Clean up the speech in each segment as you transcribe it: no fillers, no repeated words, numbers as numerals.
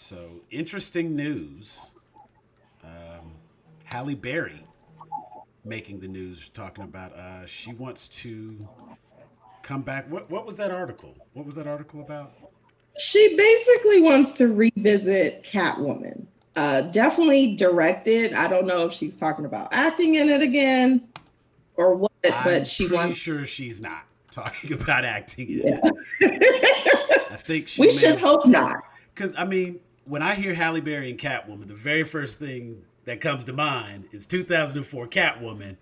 So interesting news. Halle Berry making the news, talking about she wants to come back. What was that article? What was that article about? She basically wants to revisit Catwoman. Definitely directed. I don't know if she's talking about acting in it again or what, but I'm she pretty wants. sure she's not talking about acting in Yeah. it. I think she We may should have, hope not. because I mean, when I hear Halle Berry and Catwoman, the very first thing that comes to mind is 2004 Catwoman,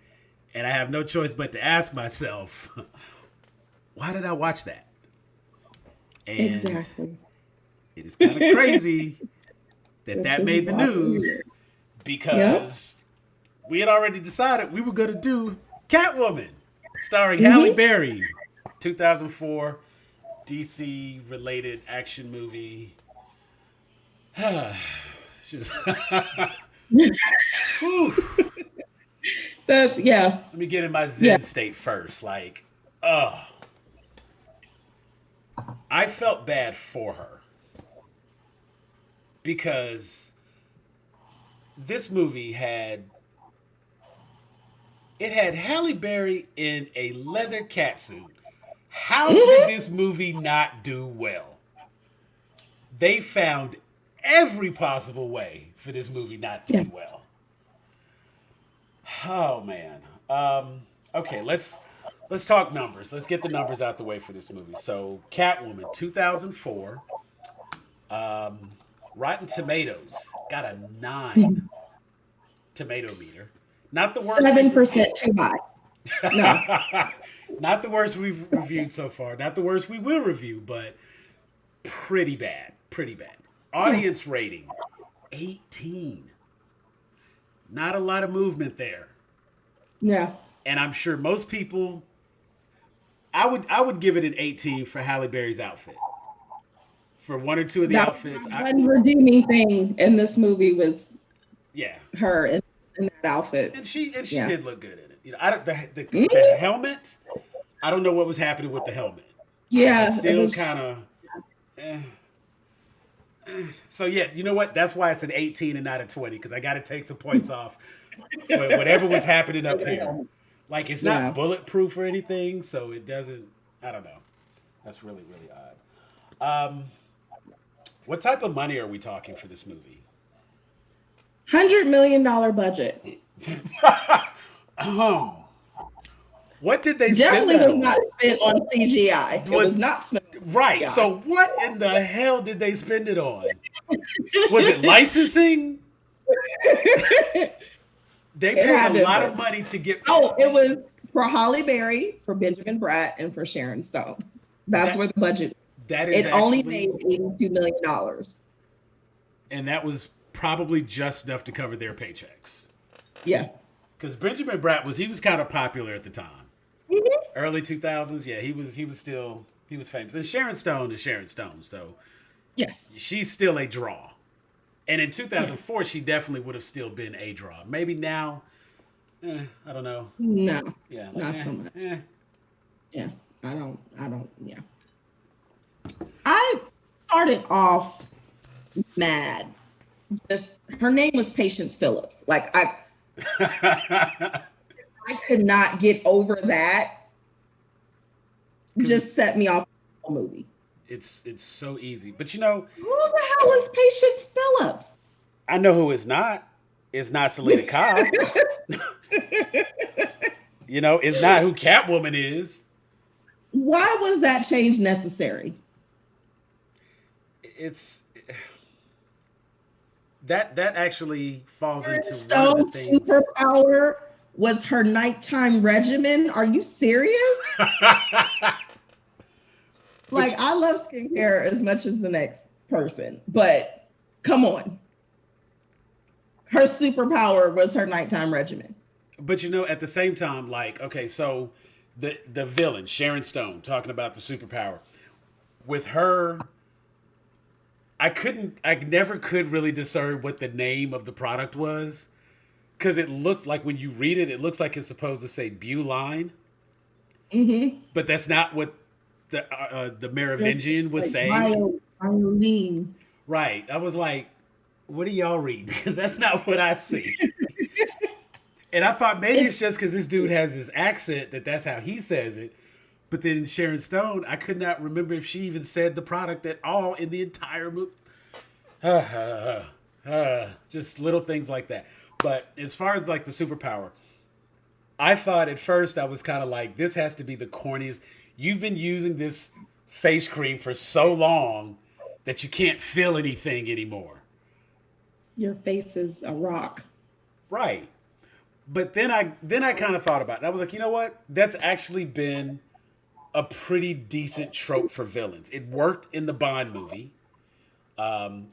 and I have no choice but to ask myself, why did I watch that? And Exactly. it is kind of crazy that Which that is made the why we're here. news Yep. because we had already decided we were going to do Catwoman, starring Halle Mm-hmm. Berry, 2004 DC related action movie. Just, whew. That's yeah. Let me get in my Yeah. Zen state first. Like, oh, I felt bad for her because this movie had Halle Berry in a leather catsuit. How did Mhm. this movie not do well? They found every possible way for this movie not to Yeah. do well. Oh man. Okay, let's talk numbers. Let's get the numbers out the way for this movie. So, Catwoman, 2004, Rotten Tomatoes got a 9 tomato meter. Not the worst we've 7% reviewed. too high. No. Not the worst we've reviewed so far. Not the worst we will review, but pretty bad. Pretty bad. Yeah. Audience rating, 18. Not a lot of movement there. Yeah. And I'm sure most people, I would give it an 18 for Halle Berry's outfit. For one or two of the That was outfits, my one redeeming thing in this movie was yeah. her in that outfit. And she Yeah. did look good in it. You know, I don't the Mhm. helmet. I don't know what was happening with the helmet. I Yeah. It still was. kind of. So yeah, you know what? That's why it's an 18 and not a 20 because I got to take some points off for whatever was happening up here. Like it's not Yeah. bulletproof or anything, so it doesn't. I don't know. That's really really odd. What type of money are we talking for this movie? $100 million budget. Um, what did they spend Definitely that was on? not spent on CGI. It What was not spent on right? CGI. So what in the hell did they spend it on? Was it licensing? They It paid a had to have lot of been. money to get Oh, it was for Holly Berry, for Benjamin Bratt, and for Sharon Stone. That's that. where the budget. That is It only actually, made $82 million. and that was probably just enough to cover their paychecks. Yeah. Because Benjamin Bratt he was kind of popular at the time, Mhm. early 2000s. Yeah, he was famous. And Sharon Stone is Sharon Stone, so Yes. she's still a draw. And in Yeah. 2004, she definitely would have still been a draw. Maybe now, I don't know. No, Yeah, like not so much. eh. Yeah. I don't, yeah. I started off mad. Just her name was Patience Phillips. Like I could not get over that. 'Cause Just set me off the whole movie. it's so easy. But Who the hell is Patience Phillips? I know who it's not. It's not Selena Kyle. It's not who Catwoman is. Why was that change necessary? It's that actually falls Sharon into one of the Stone's things. superpower was her nighttime regimen. Are you serious? Like, I love skincare as much as the next person, but come on. Her superpower was her nighttime regimen. But at the same time, like, okay, so the villain, Sharon Stone, talking about the superpower. With her, I never could really discern what the name of the product was. Because it looks like when you read it, it looks like it's supposed to say Buline. Mm-hmm. But that's not what the It's Merovingian was like saying. violin. Right. I was like, what are y'all reading? Because that's not what I see. And I thought maybe It's it's just because this dude has this accent that's how he says it. But then Sharon Stone, I could not remember if she even said the product at all in the entire movie. Just little things like that. But as far as like the superpower, I thought at first I was kind of like, this has to be the corniest. You've been using this face cream for so long that you can't feel anything anymore. your face is a rock. Right. But then I kind of thought about it. I was like, you know what? That's actually been a pretty decent trope for villains. It worked in the Bond movie,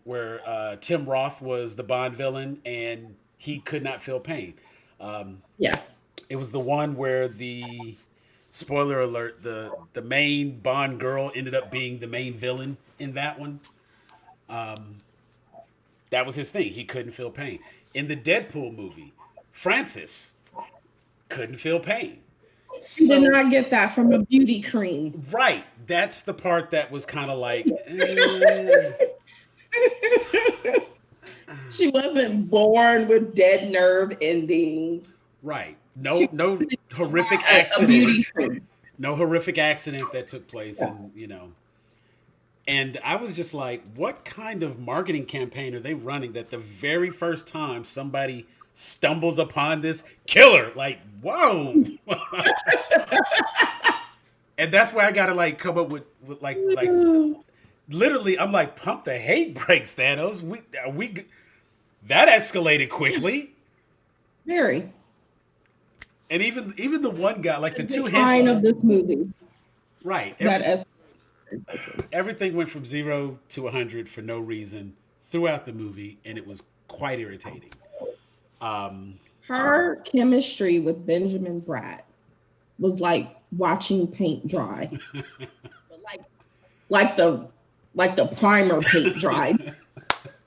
where Tim Roth was the Bond villain and he could not feel pain. Yeah. It was the one where the spoiler alert, the main Bond girl ended up being the main villain in that one. That was his thing. He couldn't feel pain. In the Deadpool movie, Francis couldn't feel pain. You did So, not get that from a beauty cream. right, that's the part that was kind of like, eh. She wasn't born with dead nerve endings. Right. She No horrific had a accident. beauty cream. No horrific accident that took place, Yeah. and and I was just like, what kind of marketing campaign are they running that the very first time somebody stumbles upon this killer, like, whoa. And that's where I gotta like come up with like literally I'm like, pump the hate brakes, Thanos. We that escalated quickly. Very. And even the one guy, like the The two decline of henchmen, this movie. right? That es- Everything went from 0 to 100 for no reason throughout the movie, and it was quite irritating. Her chemistry with Benjamin Bratt was like watching paint dry. But like the like the primer paint dry,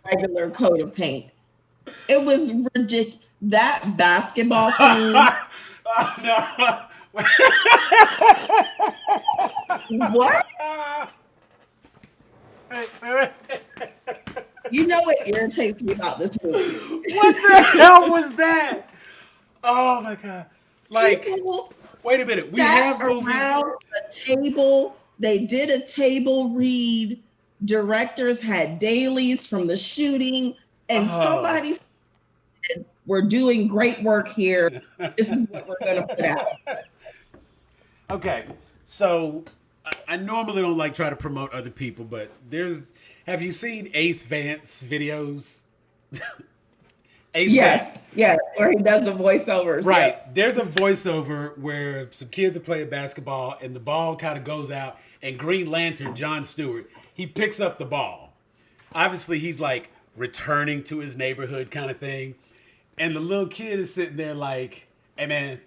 regular coat of paint. It was ridiculous. That basketball scene. Oh, no. What? Wait. You know what irritates me about this movie? What the hell was that? Oh my god! Like, People wait a minute. We sat have movies. around a table. They did a table read. Directors had dailies from the shooting, and Oh, somebody said, "We're doing great work here. This is what we're going to put out." okay. So I normally don't like try to promote other people, but have you seen Ace Vance videos? Ace Yes, Vance. yes, where he does the voiceovers. Right. Yep. There's a voiceover where some kids are playing basketball and the ball kind of goes out, and Green Lantern, John Stewart, he picks up the ball. Obviously, he's like returning to his neighborhood kind of thing. And the little kid is sitting there like, hey man,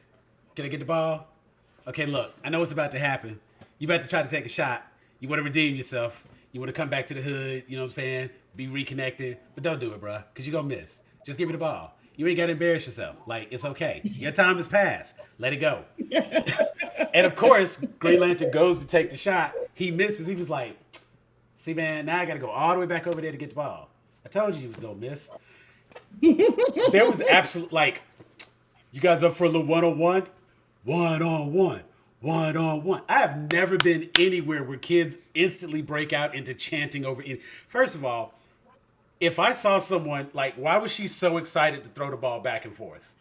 can I get the ball? Okay, look, I know what's about to happen. You about to try to take a shot. You want to redeem yourself. You want to come back to the hood, you know what I'm saying? Be reconnected. But don't do it, bro, because you're going to miss. Just give me the ball. You ain't got to embarrass yourself. Like, it's okay. Your time has passed. Let it go. And of course, Green Lantern goes to take the shot. He misses. He was like, see, man, now I got to go all the way back over there to get the ball. I told you was going to miss. There was absolute, like, you guys up for a little one-on-one? One-on-one. One-on-one. I have never been anywhere where kids instantly break out into chanting over. First of all, if I saw someone, like, why was she so excited to throw the ball back and forth?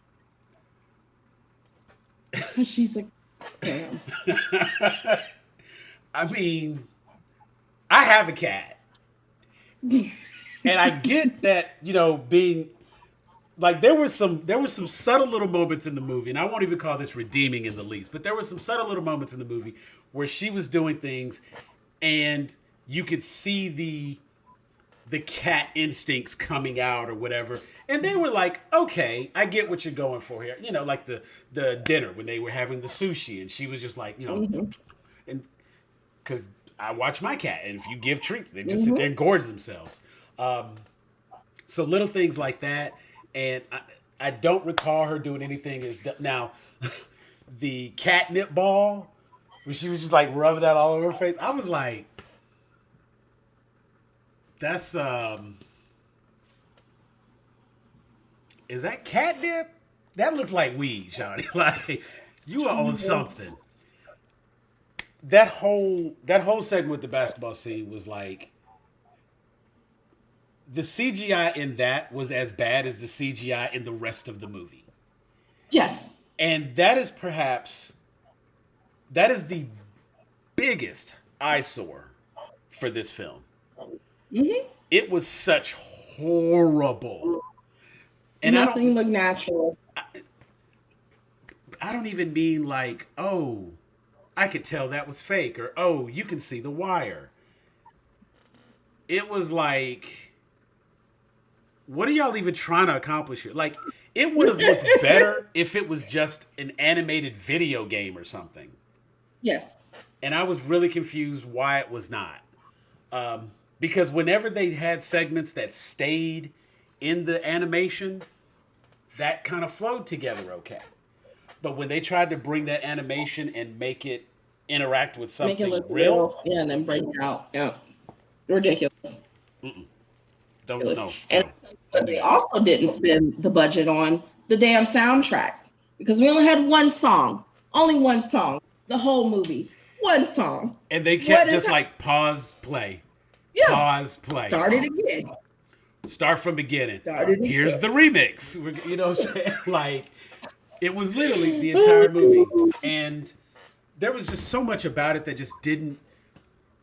She's like, damn. I mean, I have a cat. And I get that, being like there were some subtle little moments in the movie, and I won't even call this redeeming in the least, but there were some subtle little moments in the movie where she was doing things and you could see the cat instincts coming out or whatever. And they were like, okay, I get what you're going for here. Like the dinner when they were having the sushi and she was just like, and because I watch my cat, and if you give treats, they just sit there and gorge themselves. So little things like that. And I don't recall her doing anything now the catnip ball, where she was just like rubbing that all over her face. I was like, That's is that catnip? That looks like weed, Shawty. Like you are on something. That whole segment with the basketball scene was like the CGI in that was as bad as the CGI in the rest of the movie. Yes. And that is the biggest eyesore for this film. Mm-hmm. It was such horrible. And Nothing looked natural. I don't even mean like, oh, I could tell that was fake or oh, you can see the wire. It was like what are y'all even trying to accomplish here? Like it would have looked better if it was just an animated video game or something. Yes. And I was really confused why it was not. Because whenever they had segments that stayed in the animation, that kind of flowed together okay. But when they tried to bring that animation and make it interact with Make it something look real, yeah, and then break it out. Yeah. Ridiculous. don't Ridiculous. know. And Don't do they that. also didn't spend the budget on the damn soundtrack because we only had one song. Only one song. The whole movie. One song. And they What kept is just that? like pause, play, Yeah. pause, play. Started again. Start from beginning. Started Here's again. the remix. You know what I'm saying? Like, it was literally the entire movie. And there was just so much about it that just didn't.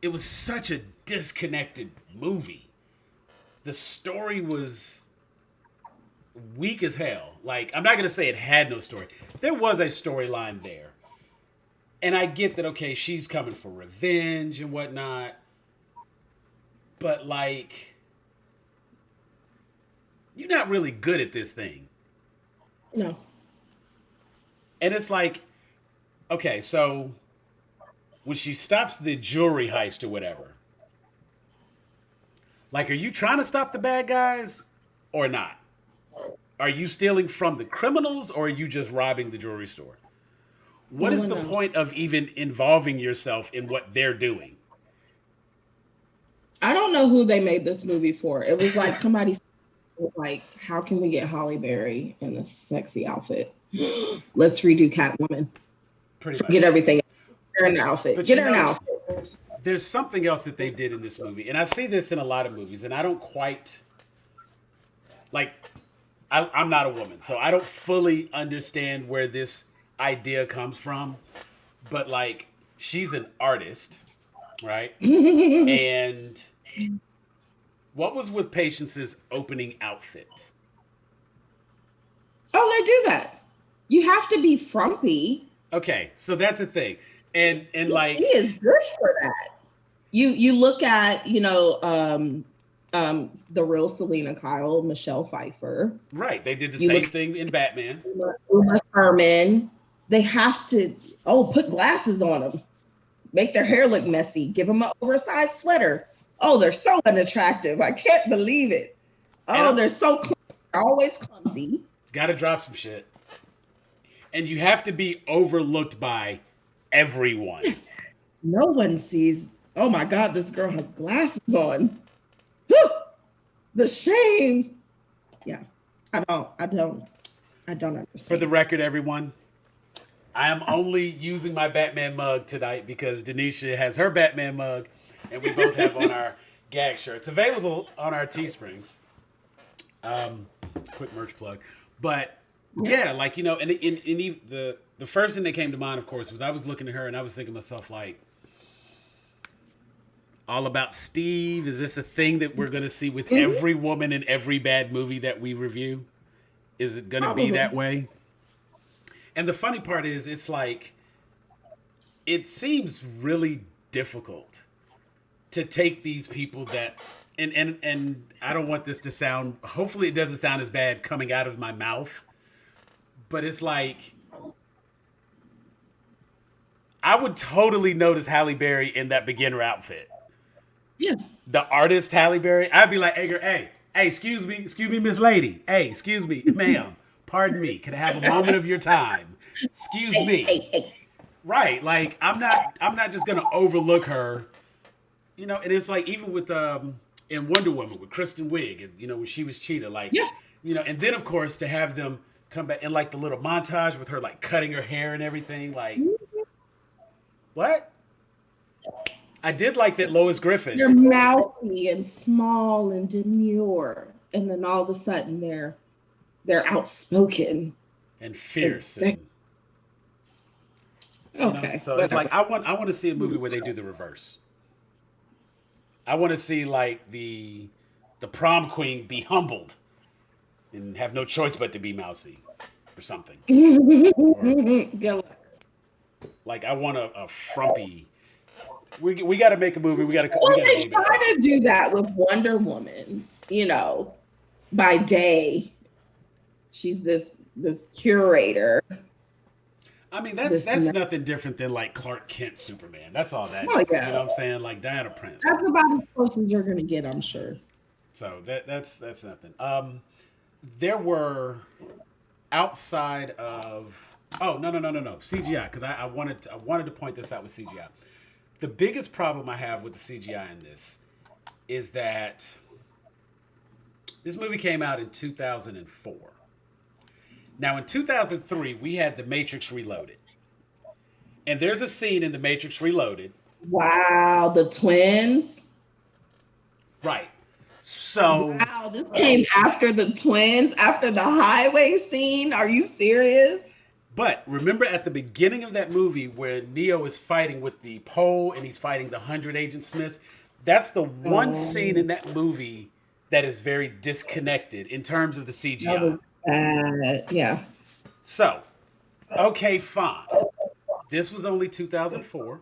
It was such a disconnected movie. The story was weak as hell. Like, I'm not going to say it had no story. There was a storyline there. And I get that, okay, she's coming for revenge and whatnot. But, like, you're not really good at this thing. No. And it's like, okay, so when she stops the jewelry heist or whatever, like, are you trying to stop the bad guys or not? Are you stealing from the criminals or are you just robbing the jewelry store? What No is one the knows. point of even involving yourself in what they're doing? I don't know who they made this movie for. It was like somebody was like, how can we get Holly Berry in a sexy outfit? Let's redo Catwoman. Pretty Forget much. everything. Get her an outfit. But Get you her an know, outfit. there's something else that they did in this movie, and I see this in a lot of movies, and I don't quite like. I'm not a woman, so I don't fully understand where this idea comes from. But like, she's an artist, right? And what was with Patience's opening outfit? Oh, they do that. You have to be frumpy. Okay, so that's the thing, and She like, is good for that. You look at the real Selena Kyle, Michelle Pfeiffer, right? They did the you same look thing in Batman. at Uma Thurman. They have to put glasses on them, make their hair look messy, give them an oversized sweater. Oh, they're so unattractive. I can't believe it. Oh, And they're so always clumsy. got to drop some shit, and you have to be overlooked by everyone. No one sees. Oh my God, this girl has glasses on. Whew, the shame. Yeah, I don't understand. For the record, everyone, I am only using my Batman mug tonight because Dunesia has her Batman mug, and we both have on our gag shirts available on our Teesprings. Quick merch plug, but yeah, like, you know, and the first thing that came to mind, of course, was I was looking at her and I was thinking to myself, like, All About Steve. Is this a thing that we're going to see with every woman in every bad movie that we review? Is it going to be that way? And the funny part is, it's like, it seems really difficult to take these people that, and I don't want this to sound, hopefully it doesn't sound as bad coming out of my mouth, but it's like, I would totally notice Halle Berry in that beginner outfit. Yeah. The artist Halle Berry, I'd be like, hey, excuse me, Miss Lady. Hey, excuse me, ma'am. Pardon me. Can I have a moment of your time? Excuse me. Hey. Right. Like, I'm not just gonna overlook her. You know, and it's like, even with in Wonder Woman with Kristen Wiig, and when she was Cheetah, like, Yeah. and then of course to have them come back in like the little montage with her like cutting her hair and everything, like, what? I did like that Lois Griffin They're mousy and small and demure, and then all of a sudden they're outspoken and fierce, and and okay. so it's like I want to see a movie where they do the reverse. I want to see like the prom queen be humbled and have no choice but to be mousy or something. Or, Good luck. like I want a frumpy. We got to make a movie. We got to. Well, they try to do that with Wonder Woman. By day, she's this curator. I mean, that's nothing different than like Clark Kent Superman. That's all that is. Yeah. You know what I'm saying? Like Diana Prince. That's about as close as you're gonna get, I'm sure. So that's nothing. There were outside of no CGI, because I wanted to point this out with CGI. The biggest problem I have with the CGI in this is that this movie came out in 2004. Now, in 2003, we had The Matrix Reloaded. And there's a scene in The Matrix Reloaded. Wow, the twins? Right. So... Wow, this came after the twins, after the highway scene? Are you serious? But remember at the beginning of that movie where Neo is fighting with the pole and he's fighting the 100 Agent Smiths? That's the one scene in that movie that is very disconnected in terms of the CGI. Yeah. So, okay, fine. This was only 2004.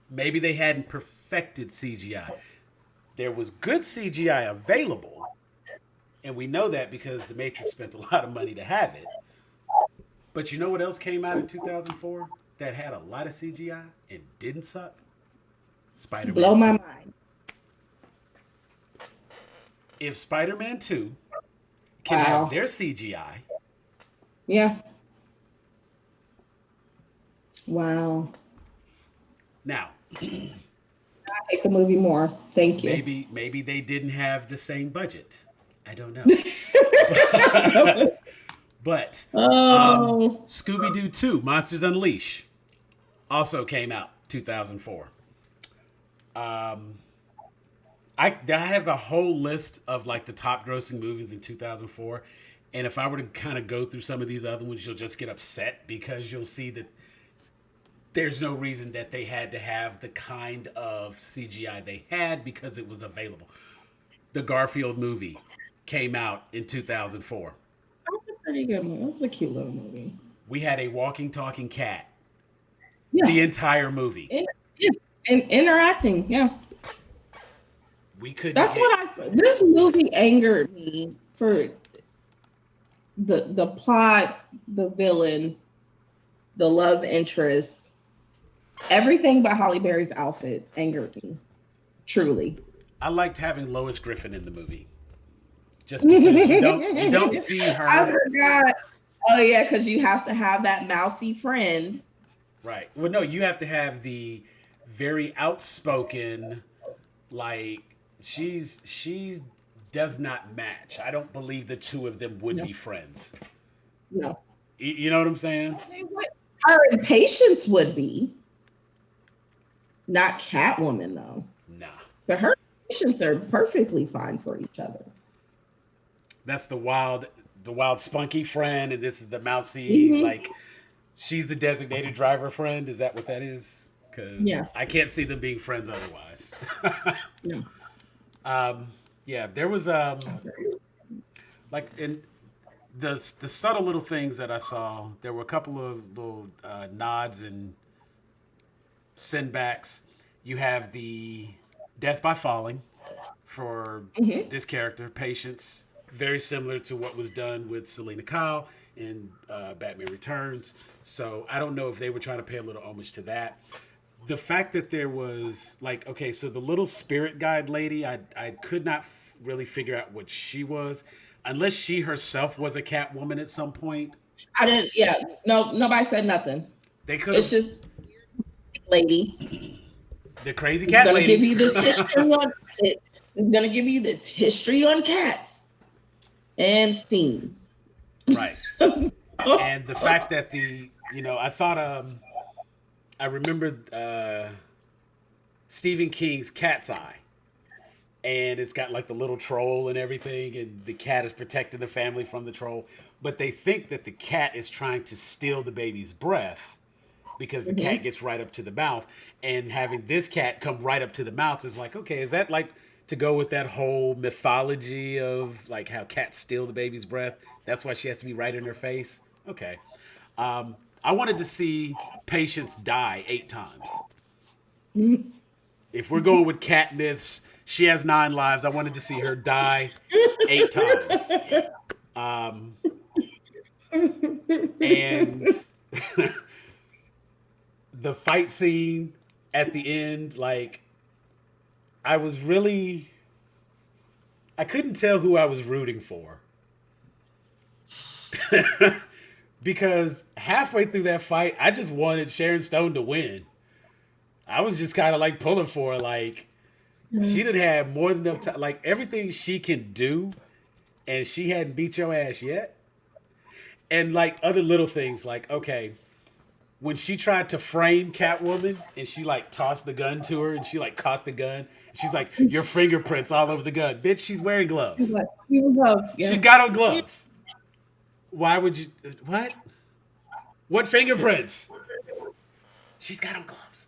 Maybe they hadn't perfected CGI. There was good CGI available, and we know that because The Matrix spent a lot of money to have it. But you know what else came out in 2004 that had a lot of CGI and didn't suck? Spider-Man 2. Blow my mind. If Spider-Man 2 can have their CGI. Yeah. Wow. Now, I like the movie more. Thank you. Maybe they didn't have the same budget. I don't know. But Scooby-Doo 2, Monsters Unleashed, also came out 2004. I have a whole list of like the top grossing movies in 2004. And if I were to kind of go through some of these other ones, you'll just get upset because you'll see that there's no reason that they had to have the kind of CGI they had because it was available. The Garfield movie came out in 2004. That's a pretty good movie. That was a cute little movie. We had a walking, talking cat. Yeah. The entire movie. And interacting, yeah. We could. That's what I said. This movie angered me for the plot, the villain, the love interest, everything but Halle Berry's outfit angered me. Truly. I liked having Lois Griffin in the movie. Just because you don't see her. I forgot. Oh yeah, because you have to have that mousy friend. Right. Well, no, you have to have the very outspoken, like she does not match. I don't believe the two of them would be friends. No. You know what I'm saying? Her impatience would be. Not Catwoman though. Nah. But her impatience are perfectly fine for each other. That's the wild spunky friend, and this is the mousy, like she's the designated driver friend. Is that what that is? Because I can't see them being friends otherwise. No. Yeah, there was like in the subtle little things that I saw. There were a couple of little nods and sendbacks. You have the death by falling for this character, Patience. Very similar to what was done with Selena Kyle in Batman Returns. So I don't know if they were trying to pay a little homage to that. The fact that there was like, okay, so the little spirit guide lady, I could not really figure out what she was, unless she herself was a Catwoman at some point. I didn't. Yeah, no, nobody said nothing. They could. It's just lady. The crazy cat lady. Give you this history on. It's gonna give you this history on cats and scene. Right. And the fact that I thought, I remembered Stephen King's Cat's Eye. And it's got like the little troll and everything, and the cat is protecting the family from the troll. But they think that the cat is trying to steal the baby's breath because the cat Mhm. gets right up to the mouth. And having this cat come right up to the mouth is like, okay, is that like to go with that whole mythology of like how cats steal the baby's breath? That's why she has to be right in her face? Okay. I wanted to see Patience die 8 times. If we're going with cat myths, she has 9 lives. I wanted to see her die 8 times. And the fight scene at the end, like, I was really. I couldn't tell who I was rooting for. Because halfway through that fight, I just wanted Sharon Stone to win. I was just kind of like pulling for her. Like, she didn't have more than enough time. Like, everything she can do, and she hadn't beat your ass yet. And like other little things, like, okay, when she tried to frame Catwoman and she like tossed the gun to her and she like caught the gun, she's like, your fingerprints all over the gun. Bitch, she's wearing gloves. Like, here we go. She's Yeah. got on gloves. Why would you? What? What fingerprints? She's got on gloves.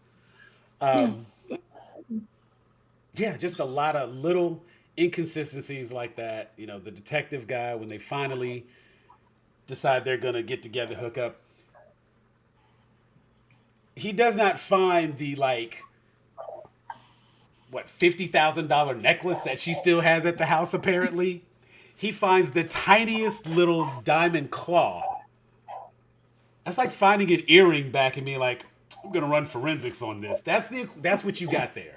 Yeah, just a lot of little inconsistencies like that. You know, the detective guy, when they finally decide they're going to get together, hook up, he does not find the, like, what, $50,000 necklace that she still has at the house, apparently. He finds the tiniest little diamond claw. That's like finding an earring back and being like, I'm going to run forensics on this. That's what you got there.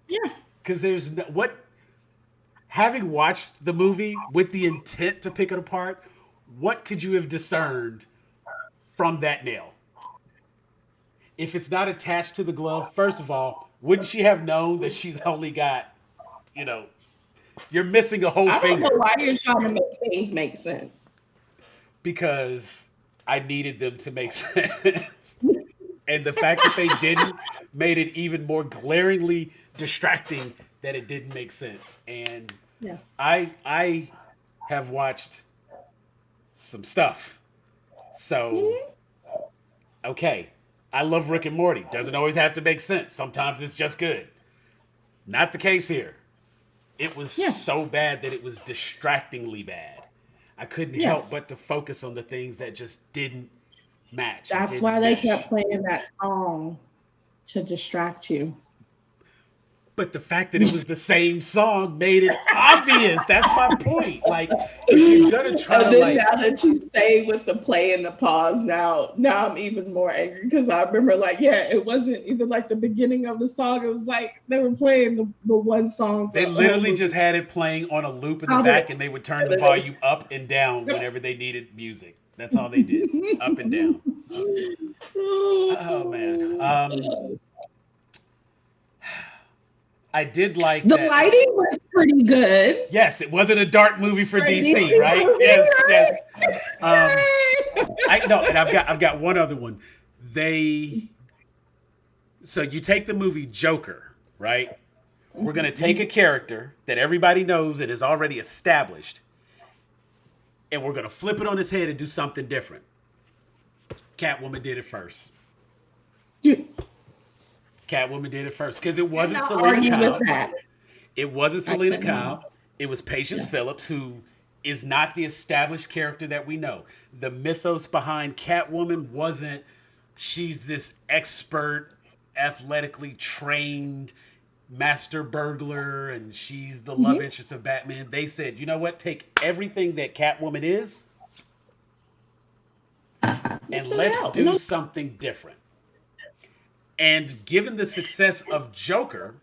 Yeah. Because there's no, what, having watched the movie with the intent to pick it apart, what could you have discerned from that nail? If it's not attached to the glove, first of all, wouldn't she have known that she's only got, you know, you're missing a whole I don't know finger? why you're trying to make things make sense. Because I needed them to make sense. And the fact that they didn't made it even more glaringly distracting that it didn't make sense. And Yeah. I have watched some stuff. So, okay. I love Rick and Morty. Doesn't always have to make sense. Sometimes it's just good. Not the case here. It was Yeah. so bad that it was distractingly bad. I couldn't Yes. help but to focus on the things that just didn't match. That's Didn't why they mesh. kept playing that song to distract you. But the fact that it was the same song made it obvious. That's my point. Like, if you're gonna try And to, then like, now that you say with the play and the pause, now I'm even more angry because I remember like, yeah, it wasn't even like the beginning of the song. It was like they were playing the one song. they the whole literally movie. just had it playing on a loop in the How did back, it- and they would turn the volume up and down whenever they needed music. That's all they did, up and down. Oh man, I did like The that. lighting was pretty good. Yes, it wasn't a dark movie for For DC, DC right? movie, Yes, right? yes. I no, and I've got one other one. So you take the movie Joker, right? We're gonna take a character that everybody knows and is already established, and we're gonna flip it on his head and do something different. Catwoman did it first. Catwoman did it first because it wasn't Not Selena argue Kyle. with that. It wasn't I Selena couldn't. Kyle. It was Patience Yeah. Phillips, who is not the established character that we know. The mythos behind Catwoman wasn't she's this expert, athletically trained master burglar and she's the love interest of Batman. They said, you know what? Take everything that Catwoman is and let's do something different. And given the success of Joker,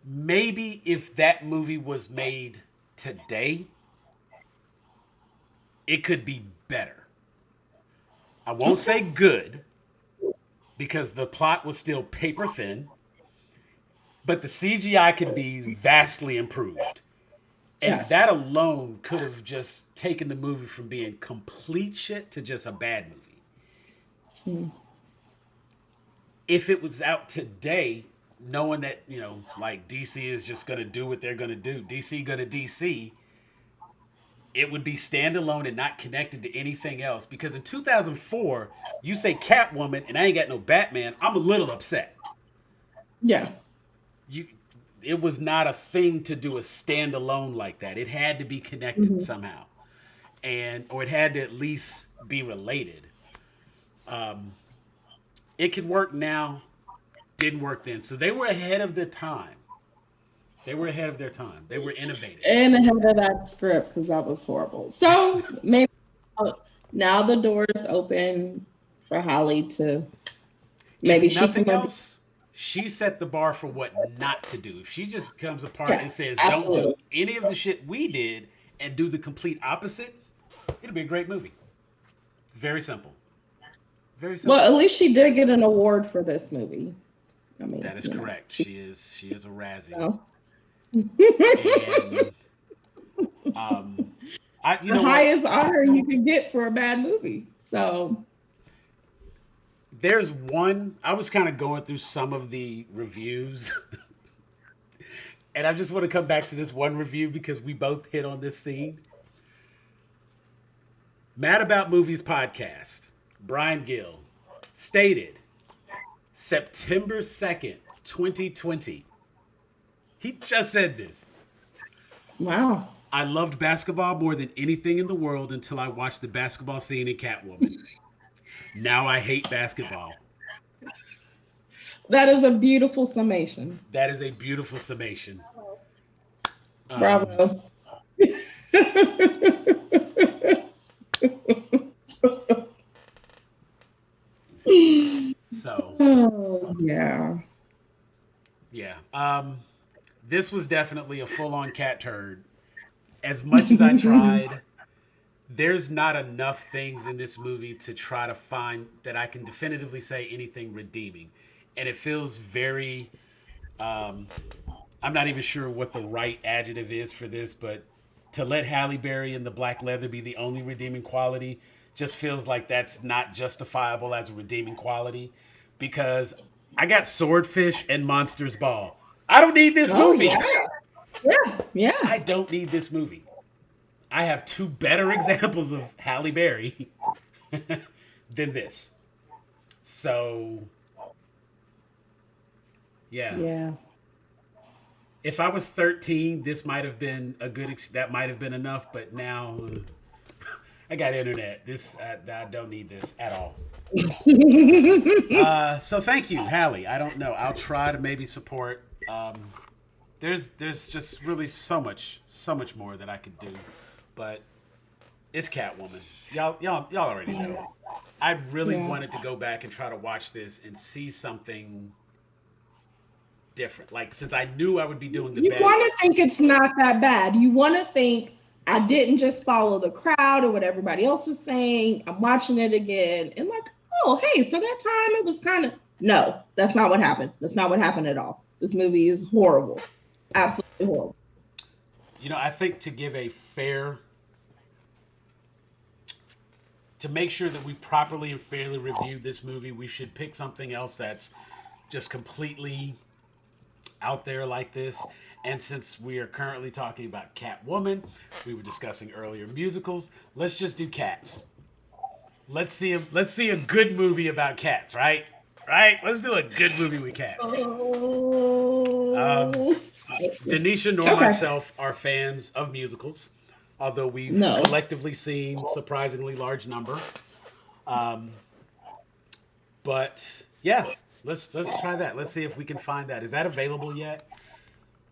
maybe if that movie was made today, it could be better. I won't say good, because the plot was still paper thin. But the CGI could be vastly improved. And Yes. that alone could have just taken the movie from being complete shit to just a bad movie. Mm. If it was out today, knowing that, like DC is just going to do what they're going to do, DC going to DC, it would be standalone and not connected to anything else. Because in 2004, you say Catwoman and I ain't got no Batman, I'm a little upset. Yeah. You, it was not a thing to do a standalone like that. It had to be connected Mm-hmm. somehow, or it had to at least be related. It could work now, didn't work then. So they were ahead of their time. They were ahead of their time. They were innovative. And ahead of that script because that was horrible. So maybe now the door is open for Holly to maybe If she nothing can. else, she set the bar for what not to do. If she just comes apart and Yes, says, "Don't do absolutely. any of the shit we did," and do the complete opposite, it'll be a great movie. It's very simple. Very Well, simple. at least she did get an award for this movie. I mean, That is correct. she. She is a Razzie, So. and I you The know what? highest honor you can get for a bad movie. So, There's one. I was kind of going through some of the reviews, and I just want to come back to this one review because we both hit on this scene. Mad About Movies podcast, Brian Gill, stated September 2nd, 2020. He just said this. wow. I loved basketball more than anything in the world until I watched the basketball scene in Catwoman. Now I hate basketball. That is a beautiful summation. That is a beautiful summation. Bravo. So, Oh, yeah. yeah. This was definitely a full-on cat turd. As much as I tried, there's not enough things in this movie to try to find that I can definitively say anything redeeming. And it feels very, I'm not even sure what the right adjective is for this, but to let Halle Berry and the black leather be the only redeeming quality just feels like that's not justifiable as a redeeming quality because I got Swordfish and Monsters Ball. I don't need this Oh, movie. yeah. Yeah. Yeah. I don't need this movie. I have two better examples of Halle Berry than this. So, yeah. Yeah. If I was 13, this might have been a good. That might have been enough. But now, I got internet. I don't need this at all. So thank you, Halle. I don't know. I'll try to maybe support. There's just really so much more that I could do, but it's Catwoman. Y'all already know. I really Yeah. wanted to go back and try to watch this and see something different. Like since I knew I would be doing the You bad. want to think it's not that bad. You want to think I didn't just follow the crowd or what everybody else was saying. I'm watching it again and like, oh, hey, for that time it was kind of no. That's not what happened. That's not what happened at all. This movie is horrible, absolutely horrible. I think to give a fair, to make sure that we properly and fairly review this movie, we should pick something else that's just completely out there like this. And since we are currently talking about Catwoman, we were discussing earlier musicals. Let's just do Cats. Let's see a good movie about cats, right? Right? Let's do a good movie with cats. Oh. Denisha nor myself are fans of musicals, although we've collectively seen surprisingly large number. But yeah, let's try that. Let's see if we can find that. Is that available yet?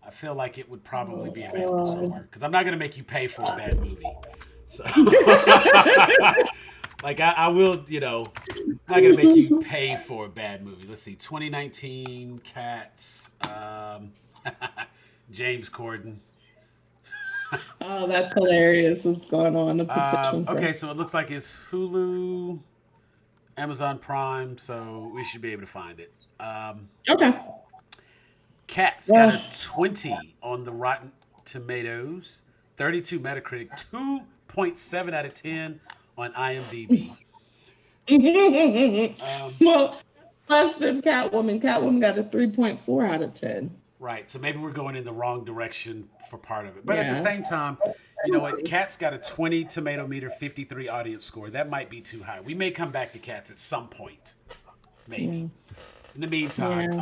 I feel like it would probably be available somewhere because I'm not going to make you pay for a bad movie. So, like I will, I'm not going to make you pay for a bad movie. Let's see, 2019 Cats, James Corden. Oh, that's hilarious. What's going on? The petition. Okay, so it looks like it's Hulu, Amazon Prime, so we should be able to find it. Okay. Cats got a 20 on the Rotten Tomatoes, 32 Metacritic, 2.7 out of 10 on IMDb. Well, less than Catwoman. Catwoman got a 3.4 out of 10. Right, so maybe we're going in the wrong direction for part of it. But at the Yeah. same time, you know what? Cats got a 20 tomato meter, 53 audience score. That might be too high. We may come back to Cats at some point. Maybe. In the meantime,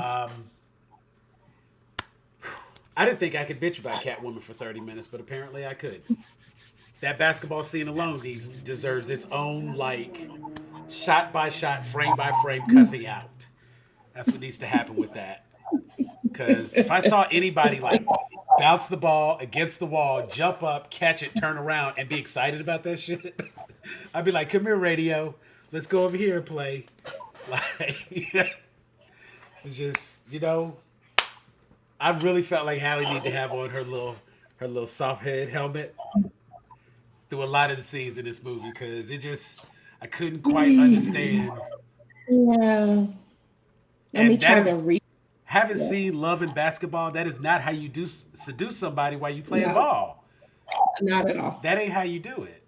I didn't think I could bitch about Catwoman for 30 minutes, but apparently I could. That basketball scene alone deserves its own, like, shot by shot, frame by frame cussing out. That's what needs to happen with that. Because if I saw anybody, like, bounce the ball against the wall, jump up, catch it, turn around, and be excited about that shit, I'd be like, come here, radio. Let's go over here and play. Like, it's just, you know, I really felt like Hallie needed to have on her little soft head helmet through a lot of the scenes in this movie because I couldn't quite understand. Yeah. Let me try to read. Haven't seen Love and Basketball. That is not how you seduce somebody while you playing ball. Not at all. That ain't how you do it.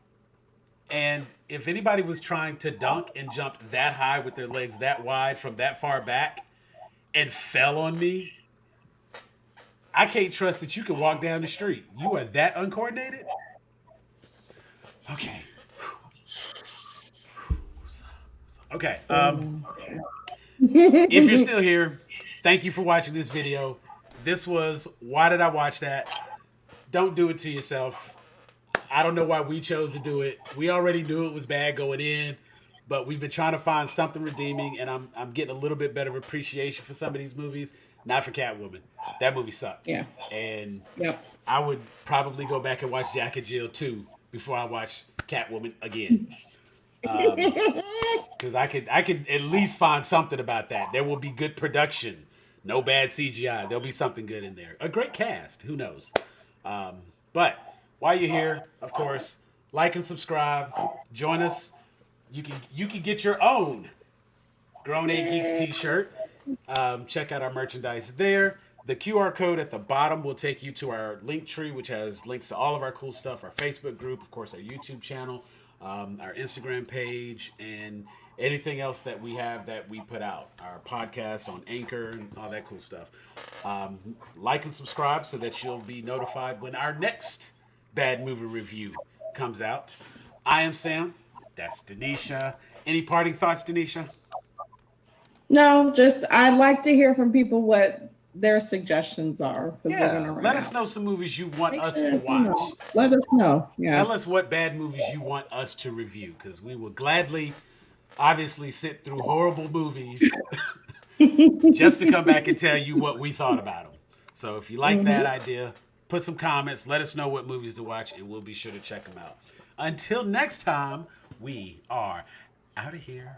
And if anybody was trying to dunk and jump that high with their legs that wide from that far back and fell on me, I can't trust that you can walk down the street. You are that uncoordinated? Okay. Okay. If you're still here, thank you for watching this video. This was Why Did I Watch That? Don't do it to yourself. I don't know why we chose to do it. We already knew it was bad going in, but we've been trying to find something redeeming, and I'm getting a little bit better appreciation for some of these movies. Not for Catwoman. That movie sucked. Yeah. And I would probably go back and watch Jack and Jill 2 before I watch Catwoman again. Because I could at least find something about that. There will be good production. No bad CGI. There'll be something good in there. A great cast. Who knows? But while you're here, of course, like and subscribe. Join us. You can get your own GrownAGeeks t-shirt. Check out our merchandise there. The QR code at the bottom will take you to our link tree, which has links to all of our cool stuff, our Facebook group, of course, our YouTube channel, our Instagram page, and anything else that we have that we put out, our podcast on Anchor and all that cool stuff. Like and subscribe so that you'll be notified when our next bad movie review comes out. I am Sam. That's Dunesia. Any parting thoughts, Dunesia? No, just I'd like to hear from people what their suggestions are. Yeah, let us know some movies you want us to watch. Let us know. Yeah. Tell us what bad movies you want us to review, because we will gladly, obviously, sit through horrible movies just to come back and tell you what we thought about them. So if you like that idea, put some comments. Let us know what movies to watch, and we'll be sure to check them out. Until next time, we are out of here.